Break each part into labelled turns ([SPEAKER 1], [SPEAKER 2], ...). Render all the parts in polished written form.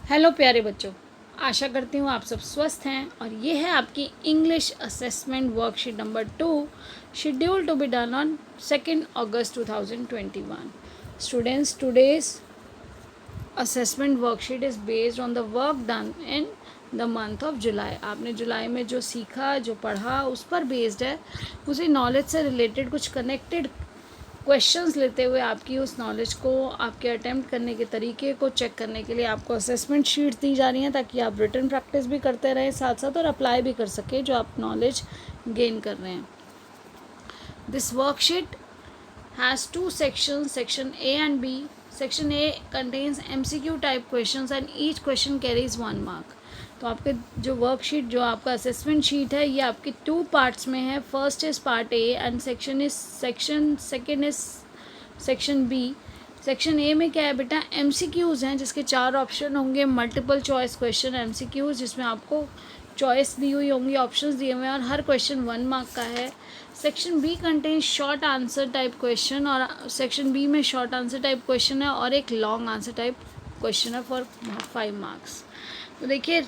[SPEAKER 1] Hello प्यारे बच्चों, आशा करती हूँ आप सब स्वस्थ हैं। और ये है आपकी English assessment worksheet number 2, schedule to be done on 2 August 2021। Students, today's assessment worksheet is based on the work done in the month of July. आपने जुलाई में जो सीखा, जो पढ़ा, उस पर बेस्ड है। उसी नॉलेज से रिलेटेड कुछ कनेक्टेड क्वेश्चंस लेते हुए आपकी उस नॉलेज को, आपके अटेम्प्ट करने के तरीके को चेक करने के लिए आपको असेसमेंट शीट्स दी जा रही हैं, ताकि आप रिटन प्रैक्टिस भी करते रहें साथ साथ और अप्लाई भी कर सकें जो आप नॉलेज गेन कर रहे हैं। This worksheet has 2 sections, section A and B. Section A contains MCQ type questions and each question carries 1 mark. तो आपके जो वर्कशीट, जो आपका असेसमेंट शीट है, ये आपके 2 पार्ट्स में है। First is part A and second is section B. Section A में क्या है बेटा, MCQs हैं जिसके 4 ऑप्शन होंगे, मल्टीपल चॉइस क्वेश्चन MCQs, जिसमें आपको चॉइस दी हुई होंगी, ऑप्शंस दिए हुए हैं और हर क्वेश्चन 1 मार्क का है। Section B contain short answer type question, और सेक्शन बी में शॉर्ट आंसर टाइप क्वेश्चन है और एक लॉन्ग आंसर टाइप क्वेश्चन है फॉर 5 मार्क्स। तो देखिए,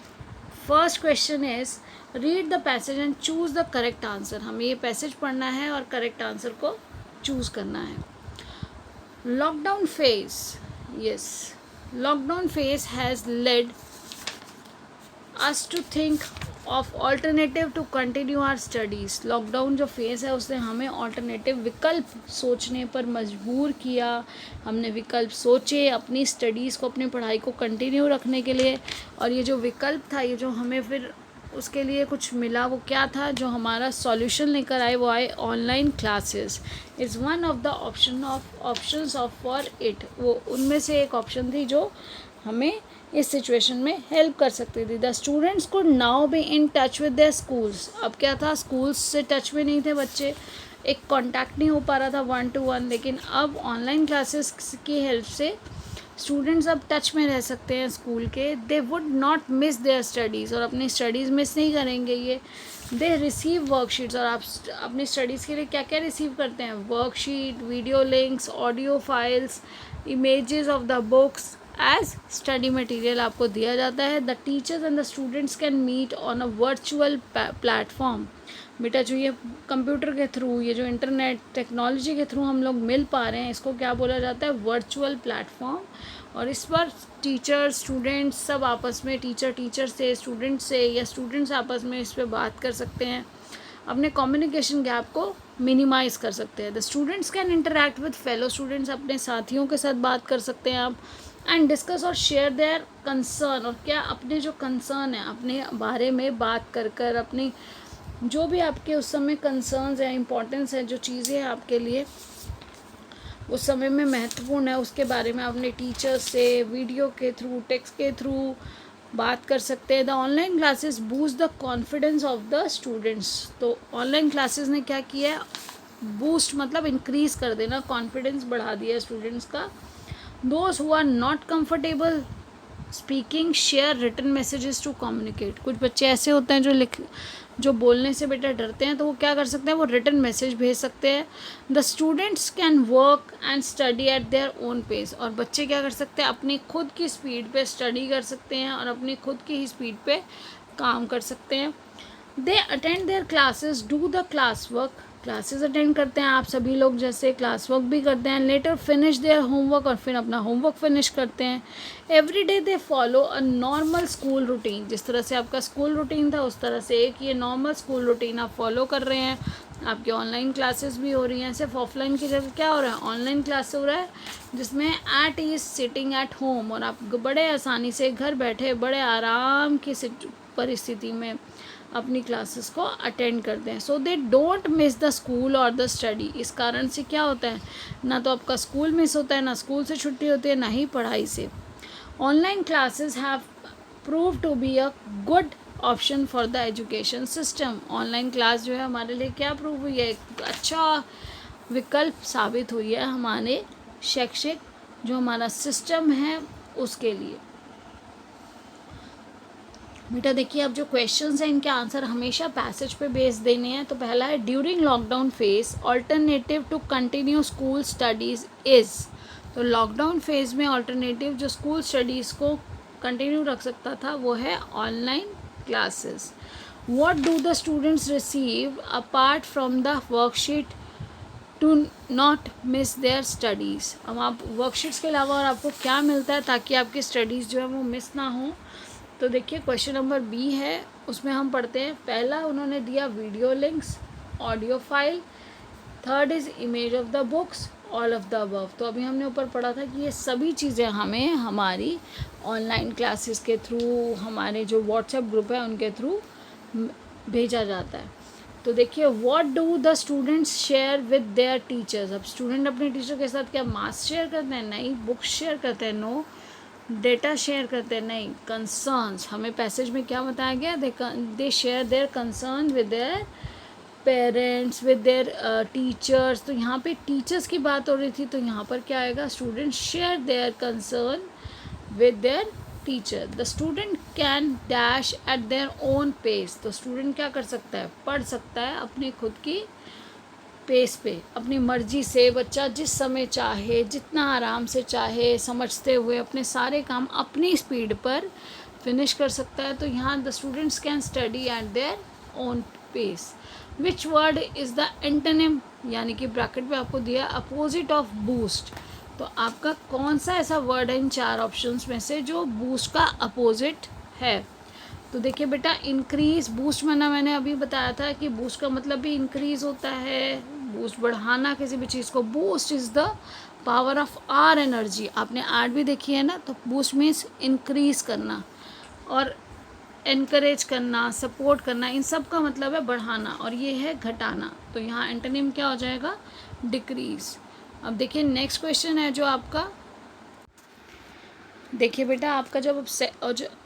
[SPEAKER 1] first question is read the passage and choose the correct answer. हमें ये पैसेज पढ़ना है और करेक्ट आंसर को चूज़ करना है। Lockdown phase, yes, lockdown phase has led us to think of alternative to continue our studies। Lockdown जो phase है उसने हमें ऑल्टरनेटिव विकल्प सोचने पर मजबूर किया। हमने विकल्प सोचे अपनी स्टडीज़ को, अपनी पढ़ाई को कंटिन्यू रखने के लिए। और ये जो विकल्प था, ये जो हमें फिर उसके लिए कुछ मिला, वो क्या था, जो हमारा सॉल्यूशन लेकर आए, वो आए online classes. Is one of the options of for it. वो उनमें से एक ऑप्शन थी जो हमें इस सिचुएशन में हेल्प कर सकती थी। The students could now be in touch with their schools. अब क्या था, स्कूल्स से टच में नहीं थे बच्चे, एक कांटेक्ट नहीं हो पा रहा था 1 to 1। लेकिन अब ऑनलाइन क्लासेस की हेल्प से स्टूडेंट्स अब टच में रह सकते हैं स्कूल के। They would not miss their studies, और अपनी स्टडीज़ मिस नहीं करेंगे ये। दे रिसीव वर्कशीट्स, और आप अपनी स्टडीज़ के लिए क्या क्या रिसीव करते हैं, worksheet, video links, audio files, images of the books as study material आपको दिया जाता है। The teachers and the students can meet on a virtual platform. बेटा, जो ये कंप्यूटर के थ्रू, ये जो इंटरनेट टेक्नोलॉजी के थ्रू हम लोग मिल पा रहे हैं, इसको क्या बोला जाता है, वर्चुअल प्लेटफॉर्म। और इस पर टीचर स्टूडेंट्स सब आपस में, टीचर से, स्टूडेंट से, या स्टूडेंट्स आपस में इस पर बात कर सकते हैं, अपने कम्युनिकेशन गैप को मिनिमाइज़ कर सकते हैं। The students can interact with fellow students, अपने साथियों के साथ बात कर सकते हैं आप। एंड डिस्कस और शेयर देयर कंसर्न, और क्या अपने जो कंसर्न है, अपने बारे में बात कर अपनी जो भी आपके उस समय कंसर्न्स हैं, इम्पोर्टेंस है, जो चीज़ें आपके लिए उस समय में महत्वपूर्ण है, उसके बारे में अपने टीचर्स से वीडियो के थ्रू, टेक्स्ट के थ्रू बात कर सकते हैं। The online classes boost the confidence of the students. तो ऑनलाइन क्लासेस ने क्या किया है, बूस्ट मतलब इंक्रीज़ कर देना, कॉन्फिडेंस बढ़ा दिया स्टूडेंट्स का। Those who are not comfortable speaking share written messages to communicate। कुछ बच्चे ऐसे होते हैं जो बोलने से बेटा डरते हैं, तो वो क्या कर सकते हैं, वो रिटन मैसेज भेज सकते हैं। The students can work and study at their own pace, और बच्चे क्या कर सकते हैं, अपनी खुद की स्पीड पे स्टडी कर सकते हैं और अपनी खुद की ही स्पीड पे काम कर सकते हैं। They attend there classes, do the class work, classes attend करते हैं आप सभी लोग, जैसे क्लास वर्क भी करते हैं। लेटर फिनिश देयर होमवर्क, और फिर अपना होमवर्क फिनिश करते हैं। Every day they follow a normal school routine, जिस तरह से आपका स्कूल रूटीन था उस तरह से एक ये नॉर्मल स्कूल रूटीन आप फॉलो कर रहे हैं। आपकी ऑनलाइन क्लासेस भी हो रही हैं, सिर्फ ऑफलाइन की जगह क्या हो रहा है, ऑनलाइन क्लास हो रहा है, जिसमें at is sitting at home, और आप बड़े आसानी से घर बैठे बड़े आराम की परिस्थिति में अपनी क्लासेस को अटेंड करते हैं। So they don't miss the school और द स्टडी। इस कारण से क्या होता है, ना तो आपका स्कूल मिस होता है, ना स्कूल से छुट्टी होती है, ना ही पढ़ाई से। Online classes have prove to be a good option for the education system. Online class जो है हमारे लिए क्या प्रूव हुई है, एक अच्छा विकल्प साबित हुई है हमारे शैक्षिक जो हमारा सिस्टम है उसके लिए। बेटा देखिए, अब जो क्वेश्चंस हैं इनके आंसर हमेशा पैसेज पे बेस देने हैं। तो पहला है, during lockdown phase alternative to continue school studies is. तो लॉकडाउन फेज में ऑल्टरनेटिव जो स्कूल स्टडीज़ को कंटिन्यू रख सकता था, वो है online classes. What do the students receive apart from the worksheet to not miss their studies. अब आप वर्कशीट्स के अलावा और आपको क्या मिलता है ताकि आपकी स्टडीज़ जो है वो मिस ना हो। तो देखिए क्वेश्चन नंबर बी है, उसमें हम पढ़ते हैं। पहला उन्होंने दिया video links, audio file, third is image of the books, all of the above. तो अभी हमने ऊपर पढ़ा था कि ये सभी चीज़ें हमें हमारी ऑनलाइन क्लासेस के थ्रू, हमारे जो व्हाट्सएप ग्रुप है उनके थ्रू भेजा जाता है। तो देखिए what do the students share with their teachers. अब स्टूडेंट अपने टीचर के साथ क्या मार्क्स शेयर करते हैं? नहीं। बुक्स शेयर करते हैं? नो। डेटा शेयर करते हैं? नहीं। कंसर्न्स, हमें पैसेज में क्या बताया गया? They share their concern with their parents, with their teachers. तो यहाँ पे टीचर्स की बात हो रही थी, तो यहाँ पर क्या आएगा? Students share their concern with their teacher. The student can dash at their own pace. तो स्टूडेंट क्या कर सकता है? पढ़ सकता है अपनी खुद की पेस पे, अपनी मर्जी से। बच्चा जिस समय चाहे, जितना आराम से चाहे, समझते हुए अपने सारे काम अपनी स्पीड पर फिनिश कर सकता है। तो यहाँ the students can study at their own pace. Which word is the antonym, यानी कि ब्रैकेट में आपको दिया अपोजिट ऑफ बूस्ट। तो आपका कौन सा ऐसा वर्ड है इन चार ऑप्शंस में से जो बूस्ट का अपोजिट है? तो देखिए बेटा, इंक्रीज, बूस्ट मैंने अभी बताया था कि बूस्ट का मतलब भी इंक्रीज होता है, बूस्ट बढ़ाना किसी भी चीज़ को। Boost is the power of our energy. आपने आर भी देखी है ना, तो बूस्ट मीन्स इंक्रीज करना, और एनकरेज करना, सपोर्ट करना, इन सब का मतलब है बढ़ाना, और ये है घटाना। तो यहाँ एंटोनिम क्या हो जाएगा? डिक्रीज। अब देखिए नेक्स्ट क्वेश्चन है जो आपका, देखिए बेटा आपका जब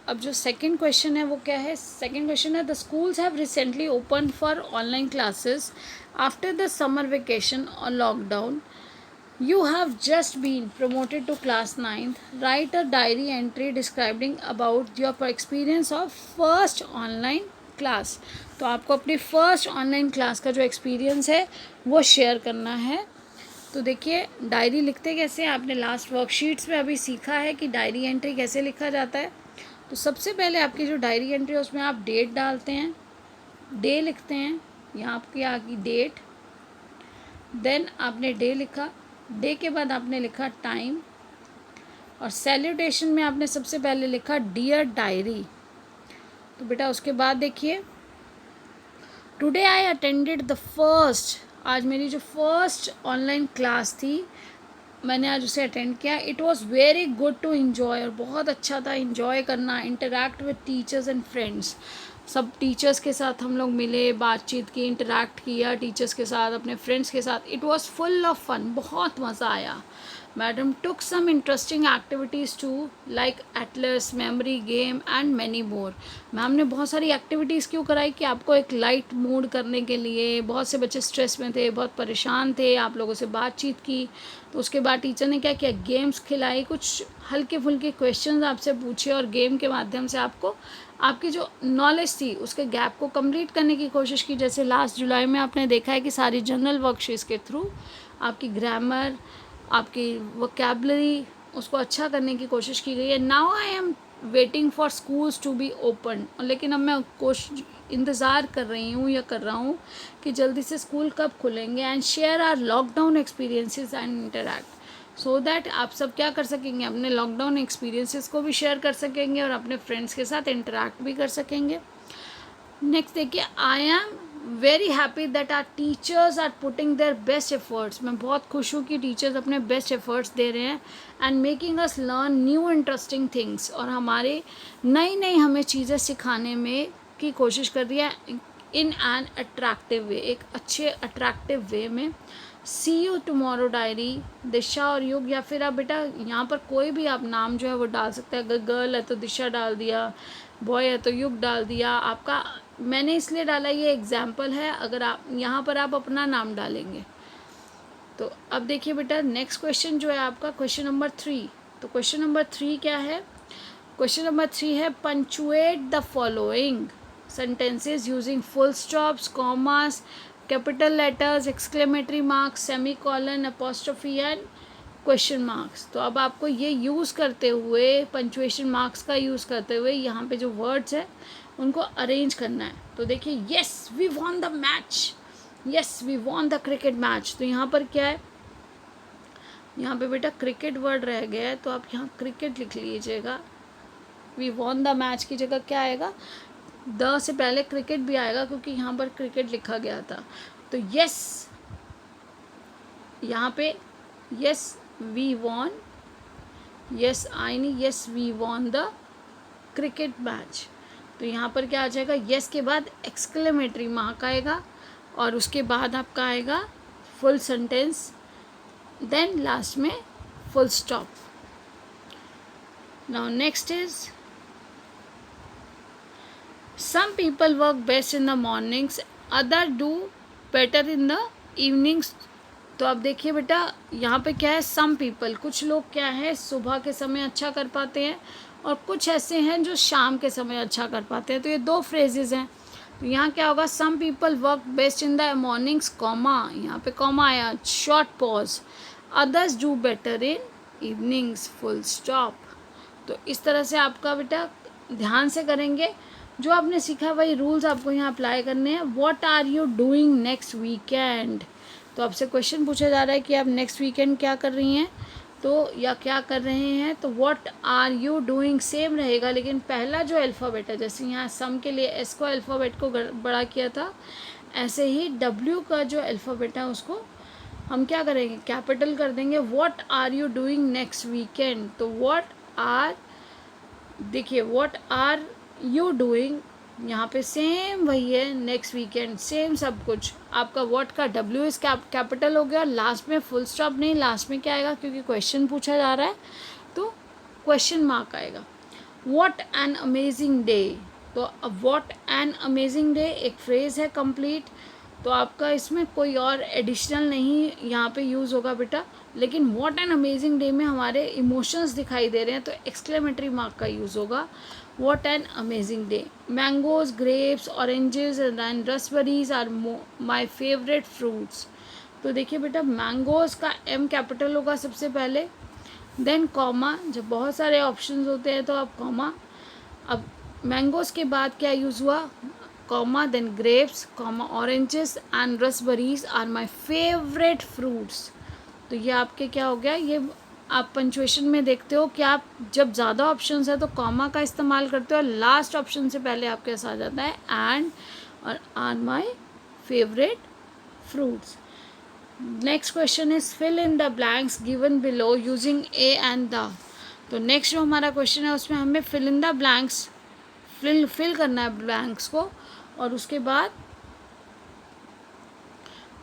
[SPEAKER 1] अब जो सेकंड क्वेश्चन है वो क्या है? सेकंड क्वेश्चन है the schools have recently open for online classes after the summer vacation और lockdown. You have just been promoted to class 9th. Write a diary entry describing about your experience of first online class. तो आपको अपनी first online class का जो experience है वो share करना है। तो देखिए डायरी लिखते कैसे हैं, आपने लास्ट वर्कशीट्स में अभी सीखा है कि डायरी एंट्री कैसे लिखा जाता है। तो सबसे पहले आपकी जो डायरी एंट्री है उसमें आप डेट डालते हैं, डे लिखते हैं, यहाँ आपकी आ गई डेट, देन आपने डे लिखा, डे के बाद आपने लिखा टाइम, और सैल्यूटेशन में आपने सबसे पहले लिखा डियर डायरी। तो बेटा उसके बाद देखिए, today I attended the first, आज मेरी जो फर्स्ट ऑनलाइन क्लास थी मैंने आज उसे अटेंड किया। It was very good to enjoy, और बहुत अच्छा था इन्जॉय करना। Interact with teachers and friends, सब टीचर्स के साथ हम लोग मिले, बातचीत की, इंटरैक्ट किया टीचर्स के साथ, अपने फ्रेंड्स के साथ। It was full of fun, बहुत मज़ा आया। Madam took some interesting activities to like atlas, memory game and many more. Ma'am ने बहुत सारी एक्टिविटीज़ क्यों कराई? कि आपको एक लाइट मूड करने के लिए। बहुत से बच्चे स्ट्रेस में थे, बहुत परेशान थे, आप लोगों से बातचीत की। तो उसके बाद टीचर ने क्या किया? गेम्स खिलाई, कुछ हल्के फुल्के क्वेश्चंस आपसे पूछे, और गेम के माध्यम से आपको आपकी जो नॉलेज थी उसके गैप को कंप्लीट करने की कोशिश की। जैसे लास्ट जुलाई में आपने देखा है कि सारी जनरल वर्कशीट्स के थ्रू आपकी ग्रामर, आपकी वोकैबलरी, उसको अच्छा करने की कोशिश की गई है। Now I am waiting for schools to be open, लेकिन अब मैं इंतज़ार कर रही हूँ या कर रहा हूँ कि जल्दी से स्कूल कब खुलेंगे। And share our lockdown experiences and interact, so that आप सब क्या कर सकेंगे? अपने लॉकडाउन एक्सपीरियंसेस को भी शेयर कर सकेंगे और अपने फ्रेंड्स के साथ इंटरैक्ट भी कर सकेंगे। नेक्स्ट देखिए, I am very happy that our teachers are putting their best efforts. मैं बहुत खुश हूँ कि टीचर्स अपने बेस्ट एफर्ट्स दे रहे हैं, and making us learn new interesting things, और हमारे नई हमें चीज़ें सिखाने में की कोशिश कर रही है इन एन अट्रैक्टिव वे, एक अच्छे अट्रैक्टिव वे में। सी यू टुमारो डायरी, दिशा और युग, या फिर आप बेटा यहाँ पर कोई भी आप नाम जो है वो डाल सकते हैं। अगर गर्ल है तो दिशा डाल दिया, बॉय है तो युग डाल दिया। आपका मैंने इसलिए डाला, ये एग्जाम्पल है, अगर आप यहाँ पर आप अपना नाम डालेंगे। तो अब देखिए बेटा नेक्स्ट क्वेश्चन जो है आपका क्वेश्चन नंबर 3। तो क्वेश्चन नंबर 3 क्या है? क्वेश्चन नंबर 3 है punctuate the following sentences using full stops, commas, capital letters, exclamatory marks, semicolon, apostrophe and question marks. तो अब आपको ये यूज़ करते हुए, पंचुएशन मार्क्स का यूज़ करते हुए यहाँ पे जो वर्ड्स है उनको अरेंज करना है। तो देखिए, yes we won the match, yes we won the cricket match. तो यहाँ पर क्या है, यहाँ पे बेटा क्रिकेट वर्ड रह गया है, तो आप यहाँ क्रिकेट लिख लीजिएगा। वी वॉन द मैच की जगह क्या आएगा, द से पहले क्रिकेट भी आएगा क्योंकि यहाँ पर क्रिकेट लिखा गया था। तो यस, यहाँ पे yes we won, yes I नहीं, yes we won the cricket match. तो यहाँ पर क्या आ जाएगा, यस के बाद एक्सक्लेमेटरी मार्क आएगा और उसके बाद आपका आएगा फुल सेंटेंस, देन लास्ट में full stop. Now next is some people work best in the mornings, other do better in the evenings। तो अब देखिए बेटा, यहाँ पे क्या है, some people, कुछ लोग क्या है सुबह के समय अच्छा कर पाते हैं और कुछ ऐसे हैं जो शाम के समय अच्छा कर पाते हैं। तो ये दो फ्रेजेस हैं। तो यहाँ क्या होगा, some people work best in the mornings, comma, यहाँ पे कॉमा आया, short pause, others do better in evenings, full stop. तो इस तरह से आपका बेटा ध्यान से करेंगे, जो आपने सीखा वही रूल्स आपको यहाँ अप्लाई करने हैं। What are you doing next weekend, तो आपसे क्वेश्चन पूछा जा रहा है कि आप नेक्स्ट वीकेंड क्या कर रही हैं, तो या क्या कर रहे हैं। तो what are you doing same रहेगा, लेकिन पहला जो अल्फ़ाबेट है, जैसे यहाँ सम के लिए एस को अल्फ़ाबेट को बड़ा किया था, ऐसे ही डब्ल्यू का जो अल्फ़ाबेट है उसको हम क्या करेंगे, कैपिटल कर देंगे। What are you doing next weekend, तो व्हाट आर, देखिए व्हाट आर यू डूइंग, यहाँ पे सेम वही है, नेक्स्ट वीकेंड सेम सब कुछ। आपका व्हाट का डब्ल्यू इस कैपिटल हो गया, लास्ट में फुल स्टॉप नहीं, लास्ट में क्या आएगा, क्योंकि क्वेश्चन पूछा जा रहा है तो क्वेश्चन मार्क आएगा। व्हाट एन अमेजिंग डे, तो अब व्हाट एन अमेजिंग डे एक फ्रेज़ है कंप्लीट, तो आपका इसमें कोई और एडिशनल नहीं यहाँ पे यूज़ होगा बेटा। लेकिन व्हाट एन अमेजिंग डे में हमारे इमोशंस दिखाई दे रहे हैं, तो एक्सक्लेमेटरी मार्क का यूज़ होगा। What an amazing day, mangoes, grapes, oranges and raspberries are my favourite fruits. तो देखिए बेटा, मैंगोज़ का एम कैपिटल होगा सबसे पहले, देन कॉमा, जब बहुत सारे ऑप्शंस होते हैं तो आप कॉमा। अब मैंगोज़ के बाद क्या यूज़ हुआ, comma, then grapes, comma, oranges and raspberries are my favourite fruits. तो ये आपके क्या हो गया, ये आप पंचुएशन में देखते हो कि आप जब ज़्यादा ऑप्शंस है तो कॉमा का इस्तेमाल करते हो, लास्ट ऑप्शन से पहले आपके साथ आ जाता है एंड और are my favourite fruits. Next question is fill in the blanks given below using a and the. तो नेक्स्ट जो हमारा क्वेश्चन है उसमें हमें fill in the blanks fill करना है ब्लैंक्स को, और उसके बाद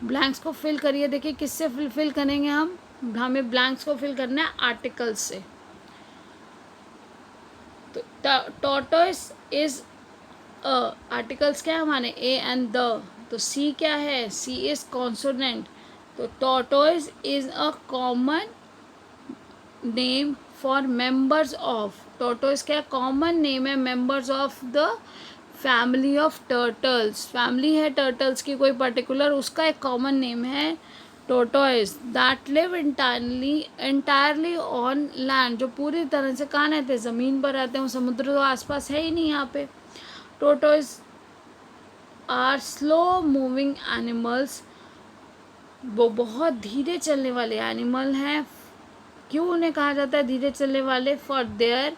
[SPEAKER 1] ब्लैंक्स को फिल करिए। देखिए किससे फिल करेंगे हम, हमें ब्लैंक्स को फिल करना है आर्टिकल्स से। तो टॉर्टोइस इज आर्टिकल्स क्या है हमारे, ए एंड द। तो सी क्या है, सी इज कॉन्सोनेंट, तो tortoise is a common name for members of, tortoise क्या कॉमन नेम है members of the family of turtles. Family है टर्टल्स की कोई पर्टिकुलर, उसका एक कॉमन नेम है tortoise, that live entirely on land, जो पूरी तरह से कहाँ रहते हैं, ज़मीन पर रहते हैं, समुद्र तो आसपास है ही नहीं यहाँ पे। Tortoise are slow moving animals, वो बहुत धीरे चलने वाले एनिमल हैं। क्यों उन्हें कहा जाता है धीरे चलने वाले, for their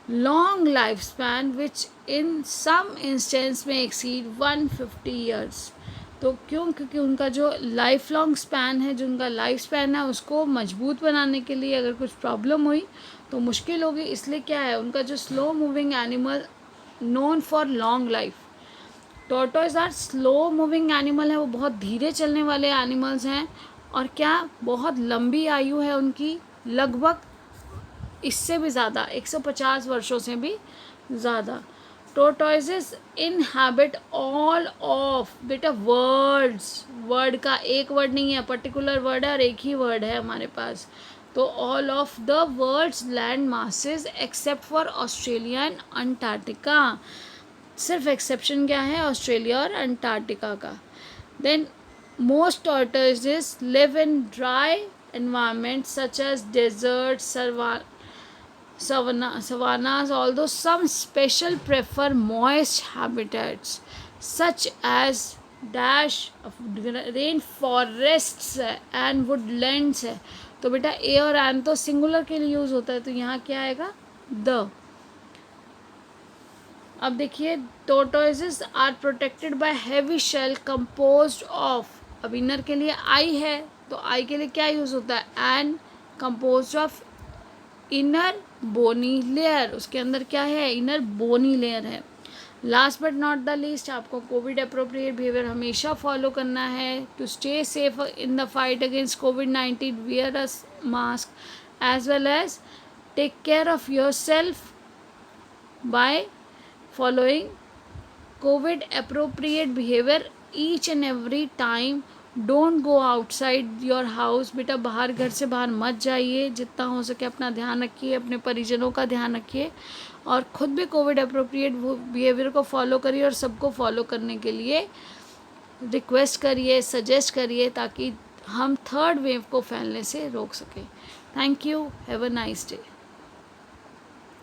[SPEAKER 1] long life span which in some instance में एक्सीड 150 ईयर्स। तो क्यों, क्योंकि उनका जो लाइफ लॉन्ग स्पैन है, जो उनका लाइफ स्पैन है उसको मजबूत बनाने के लिए अगर कुछ प्रॉब्लम हुई तो मुश्किल होगी, इसलिए क्या है उनका जो slow moving animal known for long life. Tortoise are slow moving animal है, वो बहुत धीरे चलने वाले एनिमल्स हैं, और क्या बहुत लंबी आयु है उनकी, लगभग इससे भी ज़्यादा 150 वर्षों से भी ज़्यादा। टोर्टोइसेस इनहैबिट ऑल ऑफ, बेटा वर्ड्स, वर्ड का एक वर्ड नहीं है, पर्टिकुलर वर्ड है और एक ही वर्ड है हमारे पास। तो all of the world's land masses except for Australia and Antarctica, सिर्फ एक्सेप्शन क्या है, ऑस्ट्रेलिया और अंटार्कटिका का। Then most tortoises live in dry environments such as deserts, savannas, although some special prefer moist habitats such as dash of rain forests and Woodlands है. तो बेटा ए और N तो सिंगुलर के लिए यूज़ होता है, तो यहाँ क्या आएगा द. अब देखिए tortoises are protected by heavy shell composed of. अब इनर के लिए आई है तो आई के लिए क्या यूज़ होता है an composed of inner bony layer. उसके अंदर क्या है इनर बोनी लेयर है. Last but not the least आपको कोविड अप्रोप्रिएट बिहेवियर हमेशा फॉलो करना है. To stay safe in the fight against कोविड-19 wear a mask as well as take care of your self by following COVID appropriate behavior each and every time. Don't go outside your house. बेटा बाहर घर से बाहर मत जाइए. जितना हो सके अपना ध्यान रखिए, अपने परिजनों का ध्यान रखिए और ख़ुद भी कोविड अप्रोप्रिएट बिहेवियर को फॉलो करिए और सबको फॉलो करने के लिए रिक्वेस्ट करिए, सजेस्ट करिए ताकि हम थर्ड वेव को फैलने से रोक सकें. Thank you. Have a nice day.